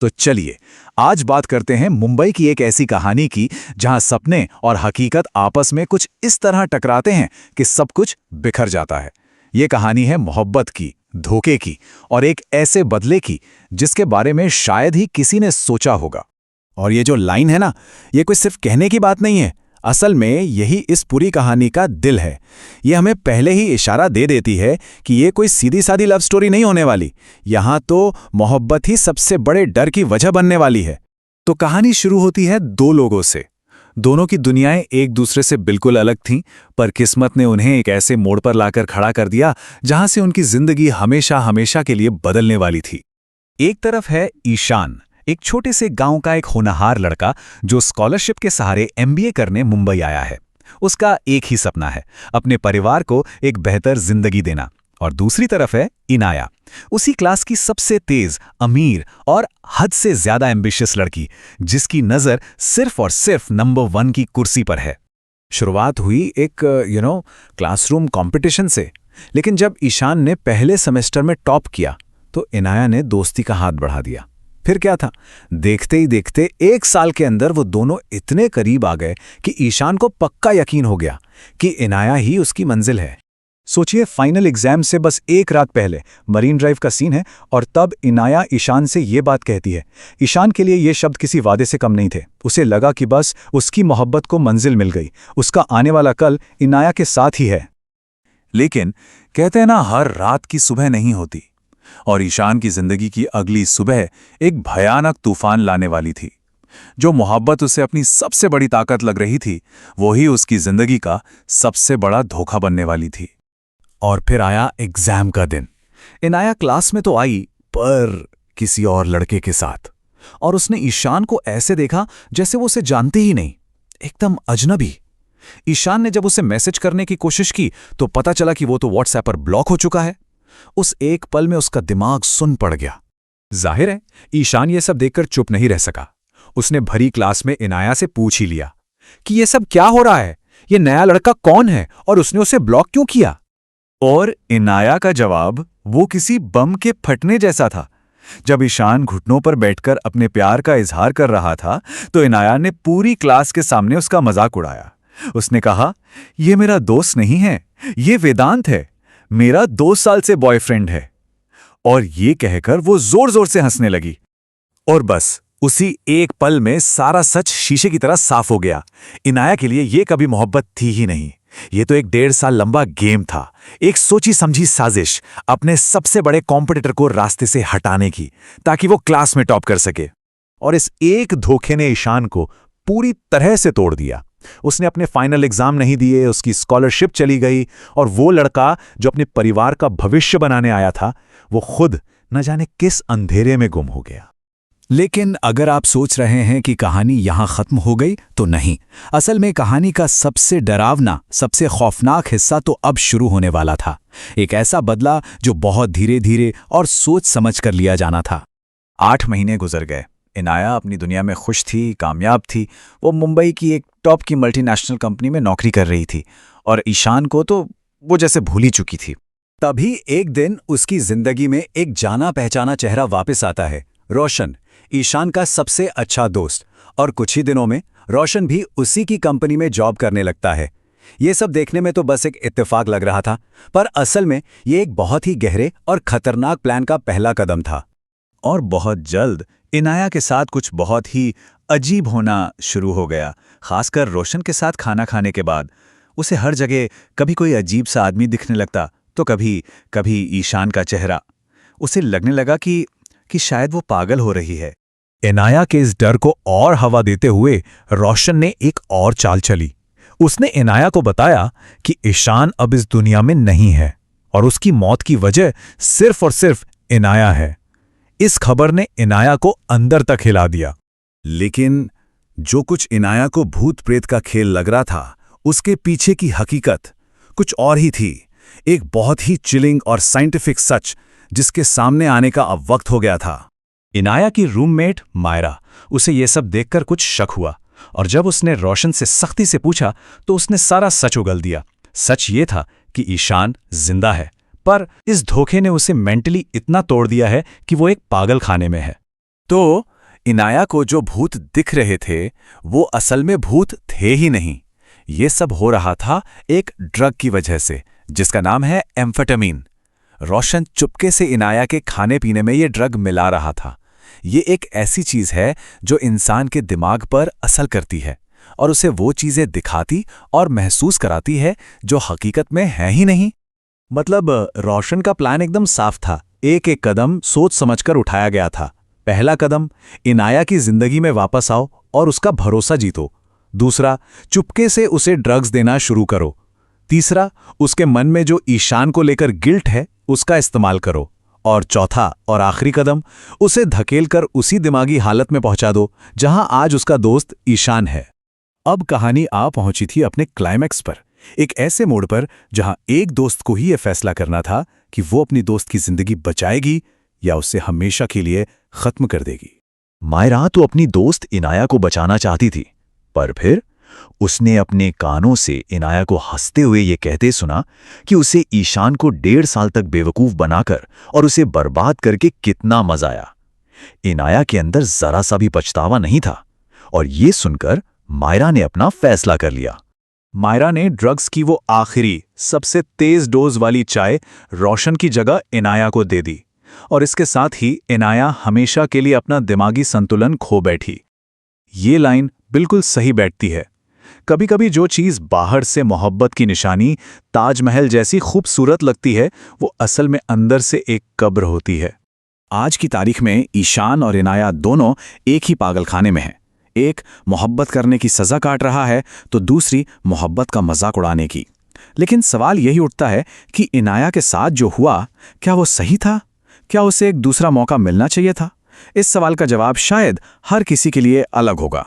तो चलिए आज बात करते हैं मुंबई की एक ऐसी कहानी की जहां सपने और हकीकत आपस में कुछ इस तरह टकराते हैं कि सब कुछ बिखर जाता है। ये कहानी है मोहब्बत की, धोखे की और एक ऐसे बदले की जिसके बारे में शायद ही किसी ने सोचा होगा। और ये जो लाइन है ना, ये कोई सिर्फ कहने की बात नहीं है, असल में यही इस पूरी कहानी का दिल है। ये हमें पहले ही इशारा दे देती है कि ये कोई सीधी सादी लव स्टोरी नहीं होने वाली, यहाँ तो मोहब्बत ही सबसे बड़े डर की वजह बनने वाली है। तो कहानी शुरू होती है दो लोगों से। दोनों की दुनियाएं एक दूसरे से बिल्कुल अलग थीं, पर किस्मत ने उन्हें एक ऐसे मोड़ पर लाकर खड़ा कर दिया जहां से उनकी जिंदगी हमेशा हमेशा के लिए बदलने वाली थी। एक तरफ है ईशान, एक छोटे से गांव का एक होनहार लड़का जो स्कॉलरशिप के सहारे एमबीए करने मुंबई आया है। उसका एक ही सपना है, अपने परिवार को एक बेहतर जिंदगी देना। और दूसरी तरफ है इनाया, उसी क्लास की सबसे तेज, अमीर और हद से ज्यादा एम्बिशियस लड़की, जिसकी नजर सिर्फ और सिर्फ नंबर 1 की कुर्सी पर है। शुरुआत हुई एक क्लासरूम कंपटीशन से, लेकिन जब ईशान ने पहले सेमेस्टर में टॉप किया तो इनाया ने दोस्ती का हाथ बढ़ा दिया। फिर क्या था, देखते ही देखते 1 साल के अंदर वो दोनों इतने करीब आ गए कि ईशान को पक्का यकीन हो गया कि इनाया ही उसकी मंजिल है। सोचिए, फाइनल एग्जाम से बस 1 रात पहले मरीन ड्राइव का सीन है और तब इनाया ईशान से ये बात कहती है। ईशान के लिए ये शब्द किसी वादे से कम नहीं थे। उसे लगा कि बस उसकी मोहब्बत को मंजिल मिल गई, उसका आने वाला कल इनाया के साथ ही है। लेकिन कहते हैं ना, हर रात की सुबह नहीं होती, और ईशान की जिंदगी की अगली सुबह एक भयानक तूफान लाने वाली थी। जो मोहब्बत उसे अपनी सबसे बड़ी ताकत लग रही थी, वही उसकी जिंदगी का सबसे बड़ा धोखा बनने वाली थी। और फिर आया एग्जाम का दिन। इनाया क्लास में तो आई, पर किसी और लड़के के साथ। और उसने ईशान को ऐसे देखा जैसे वो उसे जानती ही नहीं, एकदम अजनबी। ईशान ने जब उसे मैसेज करने की कोशिश की तो पता चला कि वो तो व्हाट्सएप पर ब्लॉक हो चुका है। उस एक पल में उसका दिमाग सुन पड़ गया। जाहिर है, ईशान ये सब देखकर चुप नहीं रह सका। उसने भरी क्लास में इनाया से पूछ ही लिया कि ये सब क्या हो रहा है, ये नया लड़का कौन है और उसने उसे ब्लॉक क्यों किया। और इनाया का जवाब वो किसी बम के फटने जैसा था। जब ईशान घुटनों पर बैठकर अपने प्यार का इजहार कर रहा था तो इनाया ने पूरी क्लास के सामने उसका मजाक उड़ाया। उसने कहा, ये मेरा दोस्त नहीं है, ये वेदांत है, मेरा 2 साल से बॉयफ्रेंड है। और ये कहकर वो जोर जोर से हंसने लगी। और बस उसी एक पल में सारा सच शीशे की तरह साफ हो गया। इनाया के लिए ये कभी मोहब्बत थी ही नहीं, ये तो एक 1.5 साल लंबा गेम था, एक सोची समझी साजिश अपने सबसे बड़े कॉम्पिटिटर को रास्ते से हटाने की, ताकि वो क्लास में टॉप कर सके। और इस एक धोखे ने ईशान को पूरी तरह से तोड़ दिया। उसने अपने फाइनल एग्जाम नहीं दिए, उसकी स्कॉलरशिप चली गई, और वो लड़का जो अपने परिवार का भविष्य बनाने आया था, वो खुद न जाने किस अंधेरे में गुम हो गया। लेकिन अगर आप सोच रहे हैं कि कहानी यहां खत्म हो गई, तो नहीं। असल में कहानी का सबसे डरावना, सबसे खौफनाक हिस्सा तो अब शुरू होने वाला था। एक ऐसा बदला जो बहुत धीरे धीरे और सोच समझ कर लिया जाना था। 8 महीने गुजर गए। इनाया अपनी दुनिया में खुश थी, कामयाब थी। वो मुंबई की एक टॉप की मल्टीनेशनल कंपनी में नौकरी कर रही थी, और ईशान को तो वो जैसे भूल ही चुकी थी। तभी एक दिन उसकी जिंदगी में एक जाना पहचाना चेहरा वापस आता है, रोशन, ईशान का सबसे अच्छा दोस्त। और कुछ ही दिनों में रोशन भी उसी की कंपनी में जॉब करने लगता है। ये सब देखने में तो बस एक इत्तेफाक लग रहा था, पर असल में ये एक बहुत ही गहरे और खतरनाक प्लान का पहला कदम था। और बहुत जल्द इनाया के साथ कुछ बहुत ही अजीब होना शुरू हो गया। खासकर रोशन के साथ खाना खाने के बाद उसे हर जगह कभी कोई अजीब सा आदमी दिखने लगता, तो कभी कभी ईशान का चेहरा। उसे लगने लगा कि शायद वो पागल हो रही है। इनाया के इस डर को और हवा देते हुए रोशन ने एक और चाल चली। उसने इनाया को बताया कि ईशान अब इस दुनिया में नहीं है, और उसकी मौत की वजह सिर्फ और सिर्फ इनाया है। इस खबर ने इनाया को अंदर तक हिला दिया। लेकिन जो कुछ इनाया को भूत प्रेत का खेल लग रहा था, उसके पीछे की हकीकत कुछ और ही थी। एक बहुत ही चिलिंग और साइंटिफिक सच जिसके सामने आने का अब वक्त हो गया था। इनाया की रूममेट मायरा, उसे यह सब देखकर कुछ शक हुआ, और जब उसने रोशन से सख्ती से पूछा तो उसने सारा सच उगल दिया। सच ये था कि ईशान जिंदा है, पर इस धोखे ने उसे मेंटली इतना तोड़ दिया है कि वो एक पागल खाने में है। तो इनाया को जो भूत दिख रहे थे वो असल में भूत थे ही नहीं। ये सब हो रहा था एक ड्रग की वजह से जिसका नाम है एम्फेटामिन। रोशन चुपके से इनाया के खाने पीने में ये ड्रग मिला रहा था। ये एक ऐसी चीज है जो इंसान के दिमाग पर असर करती है और उसे वो चीजें दिखाती और महसूस कराती है जो हकीकत में है ही नहीं। मतलब रोशन का प्लान एकदम साफ था। एक एक कदम सोच समझकर उठाया गया था। पहला कदम, इनाया की जिंदगी में वापस आओ और उसका भरोसा जीतो। दूसरा, चुपके से उसे ड्रग्स देना शुरू करो। तीसरा, उसके मन में जो ईशान को लेकर गिल्ट है उसका इस्तेमाल करो। और चौथा और आखिरी कदम, उसे धकेलकर उसी दिमागी हालत में पहुंचा दो जहां आज उसका दोस्त ईशान है। अब कहानी आ पहुंची थी अपने क्लाइमैक्स पर, एक ऐसे मोड़ पर जहां एक दोस्त को ही यह फैसला करना था कि वो अपनी दोस्त की जिंदगी बचाएगी या उसे हमेशा के लिए खत्म कर देगी। मायरा तो अपनी दोस्त इनाया को बचाना चाहती थी, पर फिर उसने अपने कानों से इनाया को हंसते हुए ये कहते सुना कि उसे ईशान को 1.5 साल तक बेवकूफ बनाकर और उसे बर्बाद करके कितना मजा आया। इनाया के अंदर जरा सा भी पछतावा नहीं था और ये सुनकर मायरा ने अपना फैसला कर लिया। मायरा ने ड्रग्स की वो आखिरी सबसे तेज डोज वाली चाय रोशन की जगह इनाया को दे दी और इसके साथ ही इनाया हमेशा के लिए अपना दिमागी संतुलन खो बैठी। ये लाइन बिल्कुल सही बैठती है। कभी कभी जो चीज़ बाहर से मोहब्बत की निशानी, ताजमहल जैसी खूबसूरत लगती है, वो असल में अंदर से एक कब्र होती है। आज की तारीख में ईशान और इनाया दोनों एक ही पागलखाने में हैं। एक मोहब्बत करने की सज़ा काट रहा है तो दूसरी मोहब्बत का मजाक उड़ाने की। लेकिन सवाल यही उठता है कि इनाया के साथ जो हुआ, क्या वो सही था? क्या उसे एक दूसरा मौका मिलना चाहिए था? इस सवाल का जवाब शायद हर किसी के लिए अलग होगा।